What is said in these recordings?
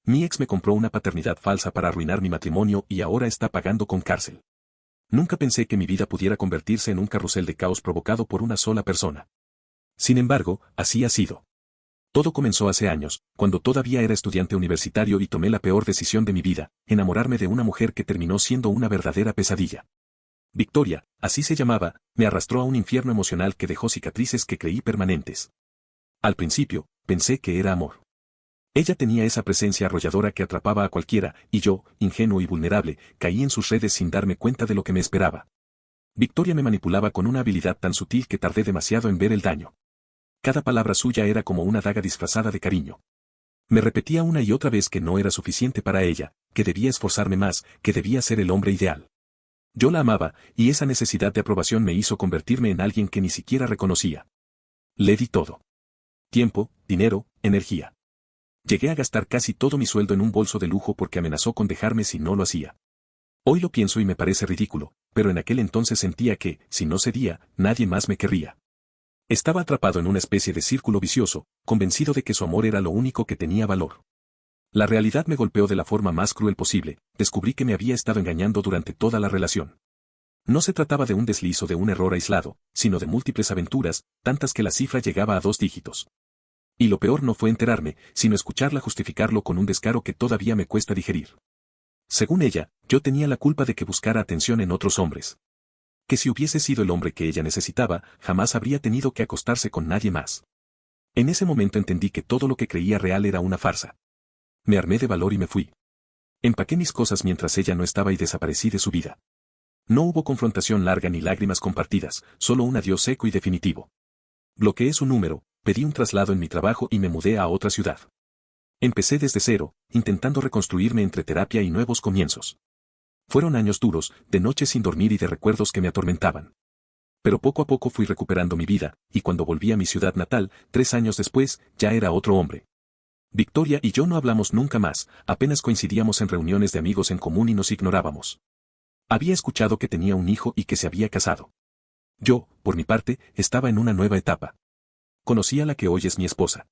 Mi ex me compró una paternidad falsa para arruinar mi matrimonio y ahora está pagando con cárcel. Nunca pensé que mi vida pudiera convertirse en un carrusel de caos provocado por una sola persona. Sin embargo, así ha sido. Todo comenzó hace años, cuando todavía era estudiante universitario y tomé la peor decisión de mi vida, enamorarme de una mujer que terminó siendo una verdadera pesadilla. Victoria, así se llamaba, me arrastró a un infierno emocional que dejó cicatrices que creí permanentes. Al principio, pensé que era amor. Ella tenía esa presencia arrolladora que atrapaba a cualquiera, y yo, ingenuo y vulnerable, caí en sus redes sin darme cuenta de lo que me esperaba. Victoria me manipulaba con una habilidad tan sutil que tardé demasiado en ver el daño. Cada palabra suya era como una daga disfrazada de cariño. Me repetía una y otra vez que no era suficiente para ella, que debía esforzarme más, que debía ser el hombre ideal. Yo la amaba, y esa necesidad de aprobación me hizo convertirme en alguien que ni siquiera reconocía. Le di todo. Tiempo, dinero, energía. Llegué a gastar casi todo mi sueldo en un bolso de lujo porque amenazó con dejarme si no lo hacía. Hoy lo pienso y me parece ridículo, pero en aquel entonces sentía que, si no cedía, nadie más me querría. Estaba atrapado en una especie de círculo vicioso, convencido de que su amor era lo único que tenía valor. La realidad me golpeó de la forma más cruel posible, descubrí que me había estado engañando durante toda la relación. No se trataba de un desliz o de un error aislado, sino de múltiples aventuras, tantas que la cifra llegaba a 2 dígitos. Y lo peor no fue enterarme, sino escucharla justificarlo con un descaro que todavía me cuesta digerir. Según ella, yo tenía la culpa de que buscara atención en otros hombres. Que si hubiese sido el hombre que ella necesitaba, jamás habría tenido que acostarse con nadie más. En ese momento entendí que todo lo que creía real era una farsa. Me armé de valor y me fui. Empaqué mis cosas mientras ella no estaba y desaparecí de su vida. No hubo confrontación larga ni lágrimas compartidas, solo un adiós seco y definitivo. Bloqueé su número, pedí un traslado en mi trabajo y me mudé a otra ciudad. Empecé desde cero, intentando reconstruirme entre terapia y nuevos comienzos. Fueron años duros, de noches sin dormir y de recuerdos que me atormentaban. Pero poco a poco fui recuperando mi vida, y cuando volví a mi ciudad natal, 3 años después, ya era otro hombre. Victoria y yo no hablamos nunca más, apenas coincidíamos en reuniones de amigos en común y nos ignorábamos. Había escuchado que tenía un hijo y que se había casado. Yo, por mi parte, estaba en una nueva etapa. Conocí a la que hoy es mi esposa.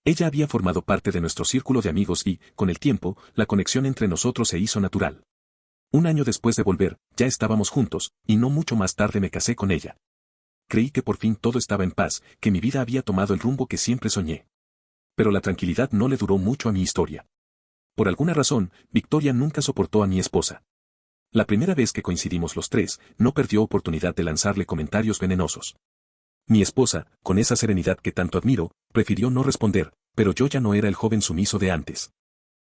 Ella había formado parte de nuestro círculo de amigos y, con el tiempo, la conexión entre nosotros se hizo natural. Un año después de volver, ya estábamos juntos, y no mucho más tarde me casé con ella. Creí que por fin todo estaba en paz, que mi vida había tomado el rumbo que siempre soñé. Pero la tranquilidad no le duró mucho a mi historia. Por alguna razón, Victoria nunca soportó a mi esposa. La primera vez que coincidimos los tres, no perdió oportunidad de lanzarle comentarios venenosos. Mi esposa, con esa serenidad que tanto admiro, prefirió no responder, pero yo ya no era el joven sumiso de antes.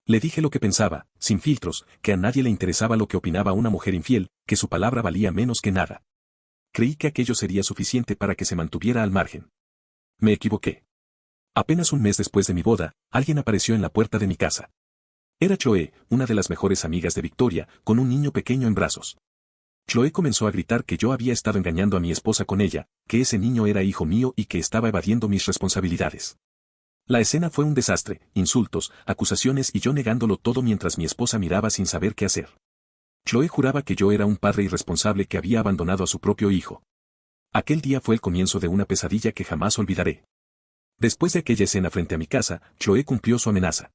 Le dije lo que pensaba, sin filtros, que a nadie le interesaba lo que opinaba una mujer infiel, que su palabra valía menos que nada. Creí que aquello sería suficiente para que se mantuviera al margen. Me equivoqué. Apenas un mes después de mi boda, alguien apareció en la puerta de mi casa. Era Chloe, una de las mejores amigas de Victoria, con un niño pequeño en brazos. Chloe comenzó a gritar que yo había estado engañando a mi esposa con ella, que ese niño era hijo mío y que estaba evadiendo mis responsabilidades. La escena fue un desastre, insultos, acusaciones y yo negándolo todo mientras mi esposa miraba sin saber qué hacer. Chloe juraba que yo era un padre irresponsable que había abandonado a su propio hijo. Aquel día fue el comienzo de una pesadilla que jamás olvidaré. Después de aquella escena frente a mi casa, Chloe cumplió su amenaza.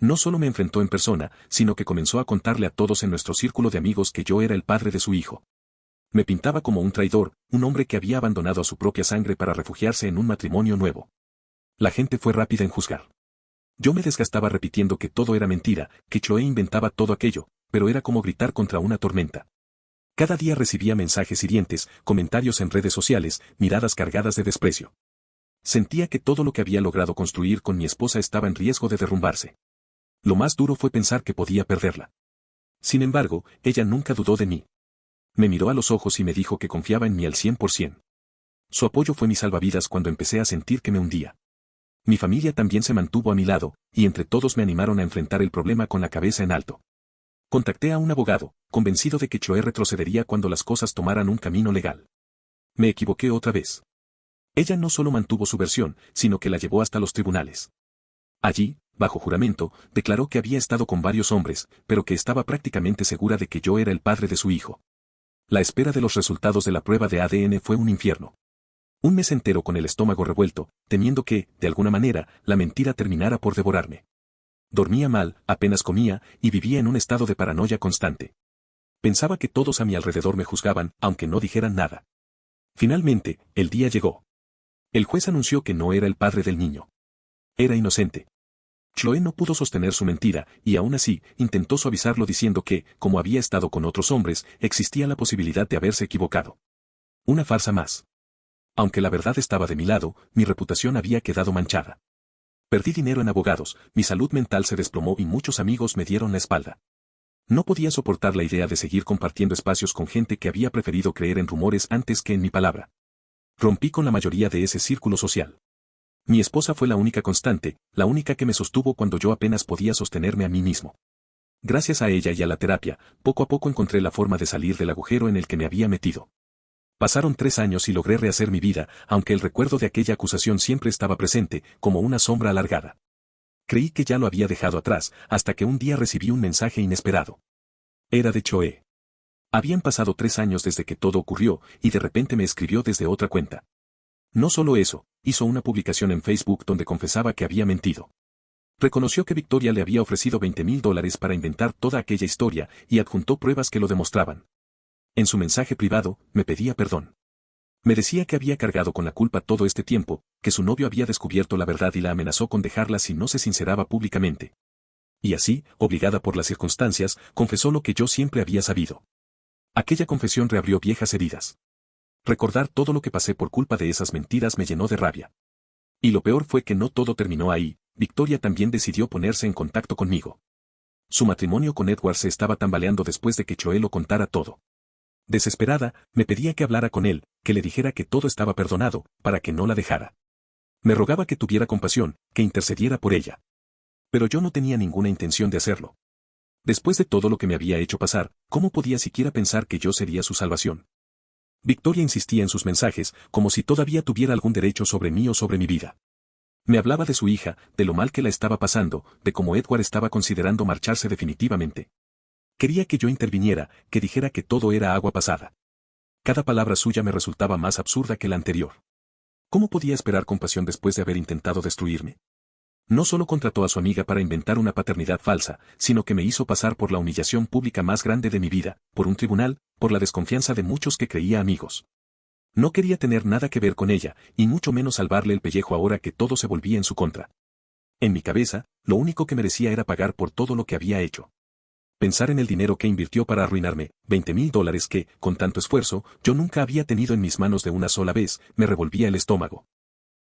No solo me enfrentó en persona, sino que comenzó a contarle a todos en nuestro círculo de amigos que yo era el padre de su hijo. Me pintaba como un traidor, un hombre que había abandonado a su propia sangre para refugiarse en un matrimonio nuevo. La gente fue rápida en juzgar. Yo me desgastaba repitiendo que todo era mentira, que Chloe inventaba todo aquello, pero era como gritar contra una tormenta. Cada día recibía mensajes hirientes, comentarios en redes sociales, miradas cargadas de desprecio. Sentía que todo lo que había logrado construir con mi esposa estaba en riesgo de derrumbarse. Lo más duro fue pensar que podía perderla. Sin embargo, ella nunca dudó de mí. Me miró a los ojos y me dijo que confiaba en mí al 100%. Su apoyo fue mi salvavidas cuando empecé a sentir que me hundía. Mi familia también se mantuvo a mi lado, y entre todos me animaron a enfrentar el problema con la cabeza en alto. Contacté a un abogado, convencido de que Chloe retrocedería cuando las cosas tomaran un camino legal. Me equivoqué otra vez. Ella no solo mantuvo su versión, sino que la llevó hasta los tribunales. Allí, bajo juramento, declaró que había estado con varios hombres, pero que estaba prácticamente segura de que yo era el padre de su hijo. La espera de los resultados de la prueba de ADN fue un infierno. Un mes entero con el estómago revuelto, temiendo que, de alguna manera, la mentira terminara por devorarme. Dormía mal, apenas comía, y vivía en un estado de paranoia constante. Pensaba que todos a mi alrededor me juzgaban, aunque no dijeran nada. Finalmente, el día llegó. El juez anunció que no era el padre del niño. Era inocente. Chloe no pudo sostener su mentira, y aún así, intentó suavizarlo diciendo que, como había estado con otros hombres, existía la posibilidad de haberse equivocado. Una farsa más. Aunque la verdad estaba de mi lado, mi reputación había quedado manchada. Perdí dinero en abogados, mi salud mental se desplomó y muchos amigos me dieron la espalda. No podía soportar la idea de seguir compartiendo espacios con gente que había preferido creer en rumores antes que en mi palabra. Rompí con la mayoría de ese círculo social. Mi esposa fue la única constante, la única que me sostuvo cuando yo apenas podía sostenerme a mí mismo. Gracias a ella y a la terapia, poco a poco encontré la forma de salir del agujero en el que me había metido. Pasaron 3 años y logré rehacer mi vida, aunque el recuerdo de aquella acusación siempre estaba presente, como una sombra alargada. Creí que ya lo había dejado atrás, hasta que un día recibí un mensaje inesperado. Era de Chloe. Habían pasado 3 años desde que todo ocurrió, y de repente me escribió desde otra cuenta. No solo eso, hizo una publicación en Facebook donde confesaba que había mentido. Reconoció que Victoria le había ofrecido $20,000 para inventar toda aquella historia, y adjuntó pruebas que lo demostraban. En su mensaje privado, me pedía perdón. Me decía que había cargado con la culpa todo este tiempo, que su novio había descubierto la verdad y la amenazó con dejarla si no se sinceraba públicamente. Y así, obligada por las circunstancias, confesó lo que yo siempre había sabido. Aquella confesión reabrió viejas heridas. Recordar todo lo que pasé por culpa de esas mentiras me llenó de rabia. Y lo peor fue que no todo terminó ahí, Victoria también decidió ponerse en contacto conmigo. Su matrimonio con Edward se estaba tambaleando después de que Chloe lo contara todo. Desesperada, me pedía que hablara con él, que le dijera que todo estaba perdonado, para que no la dejara. Me rogaba que tuviera compasión, que intercediera por ella. Pero yo no tenía ninguna intención de hacerlo. Después de todo lo que me había hecho pasar, ¿cómo podía siquiera pensar que yo sería su salvación? Victoria insistía en sus mensajes, como si todavía tuviera algún derecho sobre mí o sobre mi vida. Me hablaba de su hija, de lo mal que la estaba pasando, de cómo Edward estaba considerando marcharse definitivamente. Quería que yo interviniera, que dijera que todo era agua pasada. Cada palabra suya me resultaba más absurda que la anterior. ¿Cómo podía esperar compasión después de haber intentado destruirme? No solo contrató a su amiga para inventar una paternidad falsa, sino que me hizo pasar por la humillación pública más grande de mi vida, por un tribunal, por la desconfianza de muchos que creía amigos. No quería tener nada que ver con ella, y mucho menos salvarle el pellejo ahora que todo se volvía en su contra. En mi cabeza, lo único que merecía era pagar por todo lo que había hecho. Pensar en el dinero que invirtió para arruinarme, $20,000 que, con tanto esfuerzo, yo nunca había tenido en mis manos de una sola vez, me revolvía el estómago.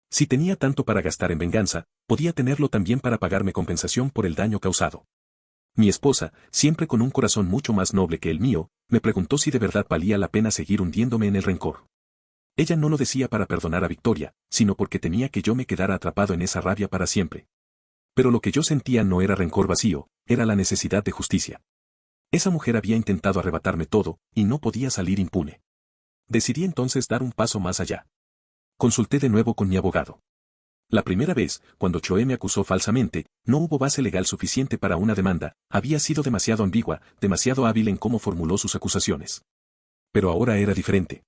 Si tenía tanto para gastar en venganza, podía tenerlo también para pagarme compensación por el daño causado. Mi esposa, siempre con un corazón mucho más noble que el mío, me preguntó si de verdad valía la pena seguir hundiéndome en el rencor. Ella no lo decía para perdonar a Victoria, sino porque temía que yo me quedara atrapado en esa rabia para siempre. Pero lo que yo sentía no era rencor vacío, era la necesidad de justicia. Esa mujer había intentado arrebatarme todo, y no podía salir impune. Decidí entonces dar un paso más allá. Consulté de nuevo con mi abogado. La primera vez, cuando Chloe me acusó falsamente, no hubo base legal suficiente para una demanda, había sido demasiado ambigua, demasiado hábil en cómo formuló sus acusaciones. Pero ahora era diferente.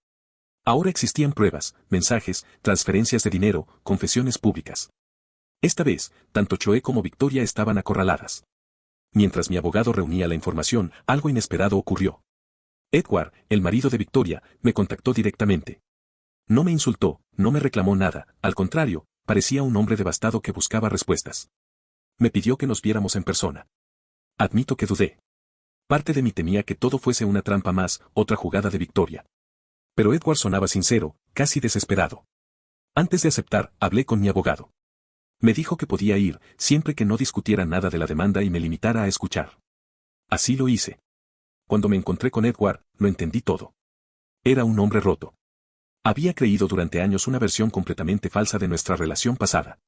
Ahora existían pruebas, mensajes, transferencias de dinero, confesiones públicas. Esta vez, tanto Chloe como Victoria estaban acorraladas. Mientras mi abogado reunía la información, algo inesperado ocurrió. Edward, el marido de Victoria, me contactó directamente. No me insultó, no me reclamó nada, al contrario, parecía un hombre devastado que buscaba respuestas. Me pidió que nos viéramos en persona. Admito que dudé. Parte de mí temía que todo fuese una trampa más, otra jugada de Victoria. Pero Edward sonaba sincero, casi desesperado. Antes de aceptar, hablé con mi abogado. Me dijo que podía ir, siempre que no discutiera nada de la demanda y me limitara a escuchar. Así lo hice. Cuando me encontré con Edward, lo entendí todo. Era un hombre roto. Había creído durante años una versión completamente falsa de nuestra relación pasada.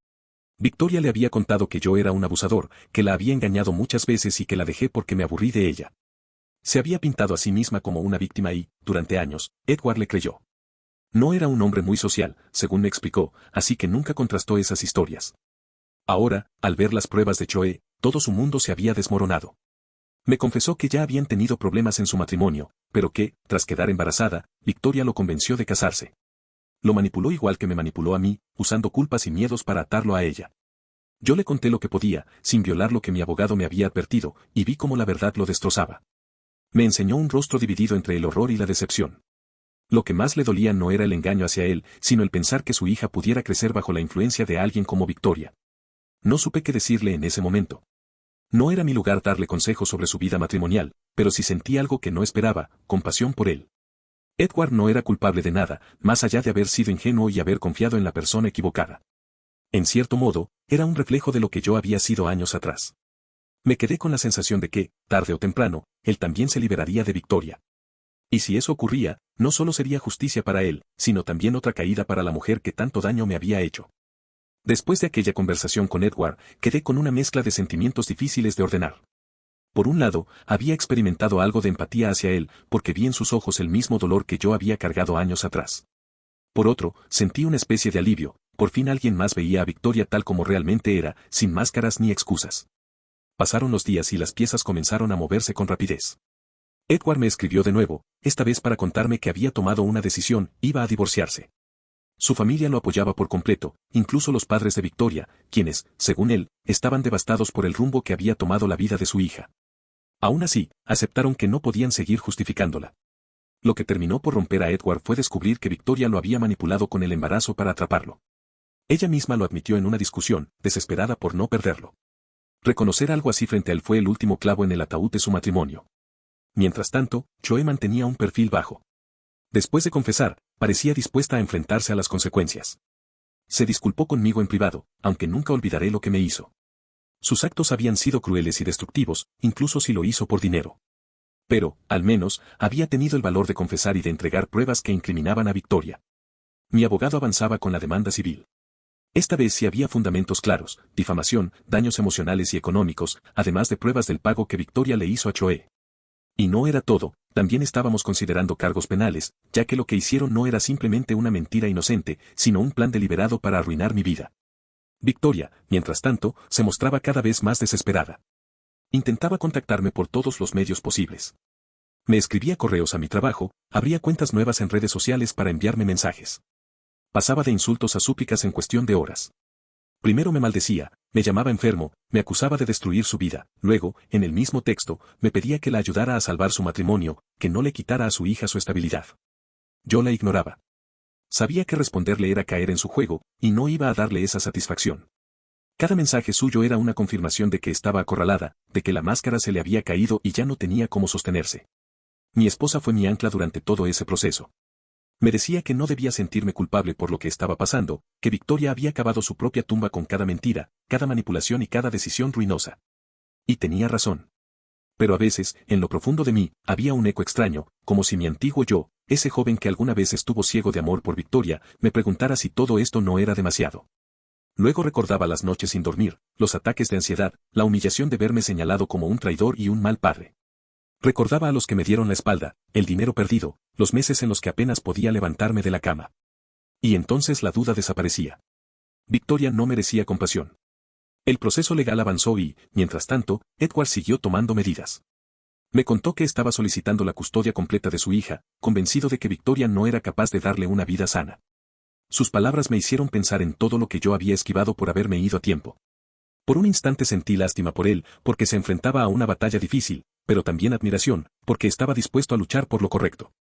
Victoria le había contado que yo era un abusador, que la había engañado muchas veces y que la dejé porque me aburrí de ella. Se había pintado a sí misma como una víctima y, durante años, Edward le creyó. No era un hombre muy social, según me explicó, así que nunca contrastó esas historias. Ahora, al ver las pruebas de Chloe, todo su mundo se había desmoronado. Me confesó que ya habían tenido problemas en su matrimonio, pero que, tras quedar embarazada, Victoria lo convenció de casarse. Lo manipuló igual que me manipuló a mí, usando culpas y miedos para atarlo a ella. Yo le conté lo que podía, sin violar lo que mi abogado me había advertido, y vi cómo la verdad lo destrozaba. Me enseñó un rostro dividido entre el horror y la decepción. Lo que más le dolía no era el engaño hacia él, sino el pensar que su hija pudiera crecer bajo la influencia de alguien como Victoria. No supe qué decirle en ese momento. No era mi lugar darle consejos sobre su vida matrimonial, pero sí sentí algo que no esperaba, compasión por él. Edward no era culpable de nada, más allá de haber sido ingenuo y haber confiado en la persona equivocada. En cierto modo, era un reflejo de lo que yo había sido años atrás. Me quedé con la sensación de que, tarde o temprano, él también se liberaría de Victoria. Y si eso ocurría, no solo sería justicia para él, sino también otra caída para la mujer que tanto daño me había hecho. Después de aquella conversación con Edward, quedé con una mezcla de sentimientos difíciles de ordenar. Por un lado, había experimentado algo de empatía hacia él, porque vi en sus ojos el mismo dolor que yo había cargado años atrás. Por otro, sentí una especie de alivio, por fin alguien más veía a Victoria tal como realmente era, sin máscaras ni excusas. Pasaron los días y las piezas comenzaron a moverse con rapidez. Edward me escribió de nuevo, esta vez para contarme que había tomado una decisión, iba a divorciarse. Su familia lo apoyaba por completo, incluso los padres de Victoria, quienes, según él, estaban devastados por el rumbo que había tomado la vida de su hija. Aún así, aceptaron que no podían seguir justificándola. Lo que terminó por romper a Edward fue descubrir que Victoria lo había manipulado con el embarazo para atraparlo. Ella misma lo admitió en una discusión, desesperada por no perderlo. Reconocer algo así frente a él fue el último clavo en el ataúd de su matrimonio. Mientras tanto, Choe mantenía un perfil bajo. Después de confesar, parecía dispuesta a enfrentarse a las consecuencias. Se disculpó conmigo en privado, aunque nunca olvidaré lo que me hizo. Sus actos habían sido crueles y destructivos, incluso si lo hizo por dinero. Pero, al menos, había tenido el valor de confesar y de entregar pruebas que incriminaban a Victoria. Mi abogado avanzaba con la demanda civil. Esta vez sí había fundamentos claros, difamación, daños emocionales y económicos, además de pruebas del pago que Victoria le hizo a Choe. Y no era todo, también estábamos considerando cargos penales, ya que lo que hicieron no era simplemente una mentira inocente, sino un plan deliberado para arruinar mi vida. Victoria, mientras tanto, se mostraba cada vez más desesperada. Intentaba contactarme por todos los medios posibles. Me escribía correos a mi trabajo, abría cuentas nuevas en redes sociales para enviarme mensajes. Pasaba de insultos a súplicas en cuestión de horas. Primero me maldecía, me llamaba enfermo, me acusaba de destruir su vida, luego, en el mismo texto, me pedía que la ayudara a salvar su matrimonio, que no le quitara a su hija su estabilidad. Yo la ignoraba. Sabía que responderle era caer en su juego, y no iba a darle esa satisfacción. Cada mensaje suyo era una confirmación de que estaba acorralada, de que la máscara se le había caído y ya no tenía cómo sostenerse. Mi esposa fue mi ancla durante todo ese proceso. Me decía que no debía sentirme culpable por lo que estaba pasando, que Victoria había cavado su propia tumba con cada mentira, cada manipulación y cada decisión ruinosa. Y tenía razón. Pero a veces, en lo profundo de mí, había un eco extraño, como si mi antiguo yo, ese joven que alguna vez estuvo ciego de amor por Victoria, me preguntara si todo esto no era demasiado. Luego recordaba las noches sin dormir, los ataques de ansiedad, la humillación de verme señalado como un traidor y un mal padre. Recordaba a los que me dieron la espalda, el dinero perdido, los meses en los que apenas podía levantarme de la cama. Y entonces la duda desaparecía. Victoria no merecía compasión. El proceso legal avanzó y, mientras tanto, Edward siguió tomando medidas. Me contó que estaba solicitando la custodia completa de su hija, convencido de que Victoria no era capaz de darle una vida sana. Sus palabras me hicieron pensar en todo lo que yo había esquivado por haberme ido a tiempo. Por un instante sentí lástima por él, porque se enfrentaba a una batalla difícil, pero también admiración, porque estaba dispuesto a luchar por lo correcto.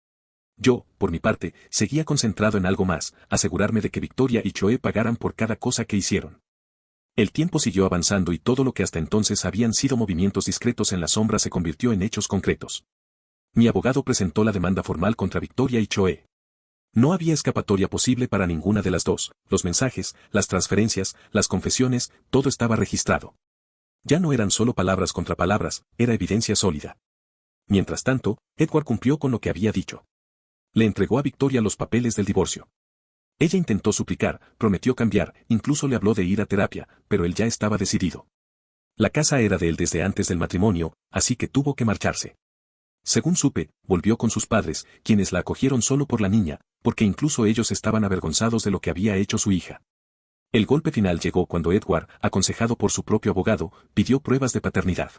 Yo, por mi parte, seguía concentrado en algo más, asegurarme de que Victoria y Choe pagaran por cada cosa que hicieron. El tiempo siguió avanzando y todo lo que hasta entonces habían sido movimientos discretos en la sombra se convirtió en hechos concretos. Mi abogado presentó la demanda formal contra Victoria y Choe. No había escapatoria posible para ninguna de las dos, los mensajes, las transferencias, las confesiones, todo estaba registrado. Ya no eran solo palabras contra palabras, era evidencia sólida. Mientras tanto, Edward cumplió con lo que había dicho. Le entregó a Victoria los papeles del divorcio. Ella intentó suplicar, prometió cambiar, incluso le habló de ir a terapia, pero él ya estaba decidido. La casa era de él desde antes del matrimonio, así que tuvo que marcharse. Según supe, volvió con sus padres, quienes la acogieron solo por la niña, porque incluso ellos estaban avergonzados de lo que había hecho su hija. El golpe final llegó cuando Edward, aconsejado por su propio abogado, pidió pruebas de paternidad.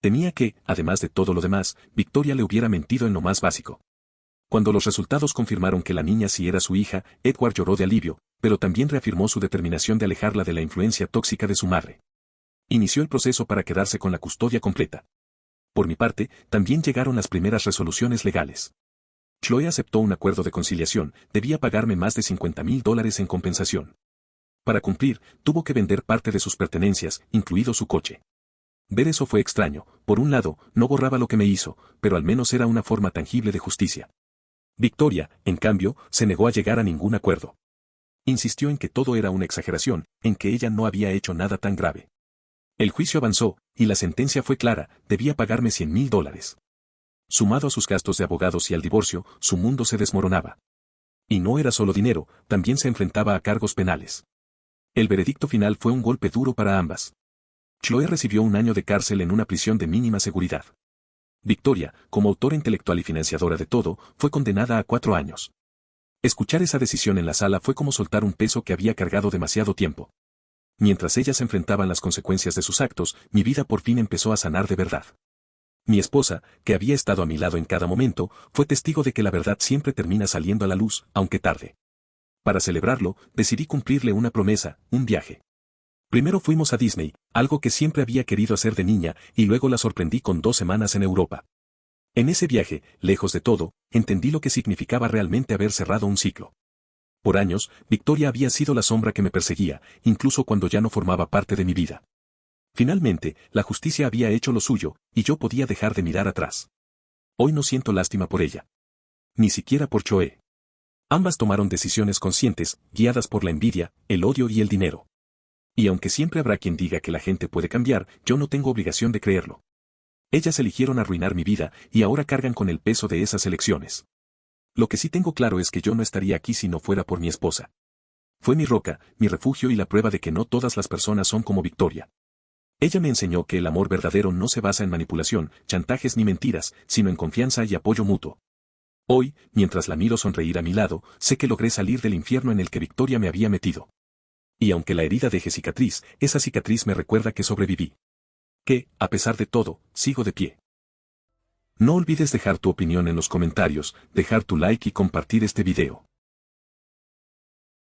Temía que, además de todo lo demás, Victoria le hubiera mentido en lo más básico. Cuando los resultados confirmaron que la niña sí era su hija, Edward lloró de alivio, pero también reafirmó su determinación de alejarla de la influencia tóxica de su madre. Inició el proceso para quedarse con la custodia completa. Por mi parte, también llegaron las primeras resoluciones legales. Chloe aceptó un acuerdo de conciliación, debía pagarme más de $50,000 en compensación. Para cumplir, tuvo que vender parte de sus pertenencias, incluido su coche. Ver eso fue extraño, por un lado, no borraba lo que me hizo, pero al menos era una forma tangible de justicia. Victoria, en cambio, se negó a llegar a ningún acuerdo. Insistió en que todo era una exageración, en que ella no había hecho nada tan grave. El juicio avanzó, y la sentencia fue clara, debía pagarme $100,000. Sumado a sus gastos de abogados y al divorcio, su mundo se desmoronaba. Y no era solo dinero, también se enfrentaba a cargos penales. El veredicto final fue un golpe duro para ambas. Chloe recibió 1 año de cárcel en una prisión de mínima seguridad. Victoria, como autora intelectual y financiadora de todo, fue condenada a 4 años. Escuchar esa decisión en la sala fue como soltar un peso que había cargado demasiado tiempo. Mientras ellas enfrentaban las consecuencias de sus actos, mi vida por fin empezó a sanar de verdad. Mi esposa, que había estado a mi lado en cada momento, fue testigo de que la verdad siempre termina saliendo a la luz, aunque tarde. Para celebrarlo, decidí cumplirle una promesa, un viaje. Primero fuimos a Disney, algo que siempre había querido hacer de niña, y luego la sorprendí con 2 semanas en Europa. En ese viaje, lejos de todo, entendí lo que significaba realmente haber cerrado un ciclo. Por años, Victoria había sido la sombra que me perseguía, incluso cuando ya no formaba parte de mi vida. Finalmente, la justicia había hecho lo suyo, y yo podía dejar de mirar atrás. Hoy no siento lástima por ella. Ni siquiera por Chloe. Ambas tomaron decisiones conscientes, guiadas por la envidia, el odio y el dinero. Y aunque siempre habrá quien diga que la gente puede cambiar, yo no tengo obligación de creerlo. Ellas eligieron arruinar mi vida, y ahora cargan con el peso de esas elecciones. Lo que sí tengo claro es que yo no estaría aquí si no fuera por mi esposa. Fue mi roca, mi refugio y la prueba de que no todas las personas son como Victoria. Ella me enseñó que el amor verdadero no se basa en manipulación, chantajes ni mentiras, sino en confianza y apoyo mutuo. Hoy, mientras la miro sonreír a mi lado, sé que logré salir del infierno en el que Victoria me había metido. Y aunque la herida deje cicatriz, esa cicatriz me recuerda que sobreviví. Que, a pesar de todo, sigo de pie. No olvides dejar tu opinión en los comentarios, dejar tu like y compartir este video.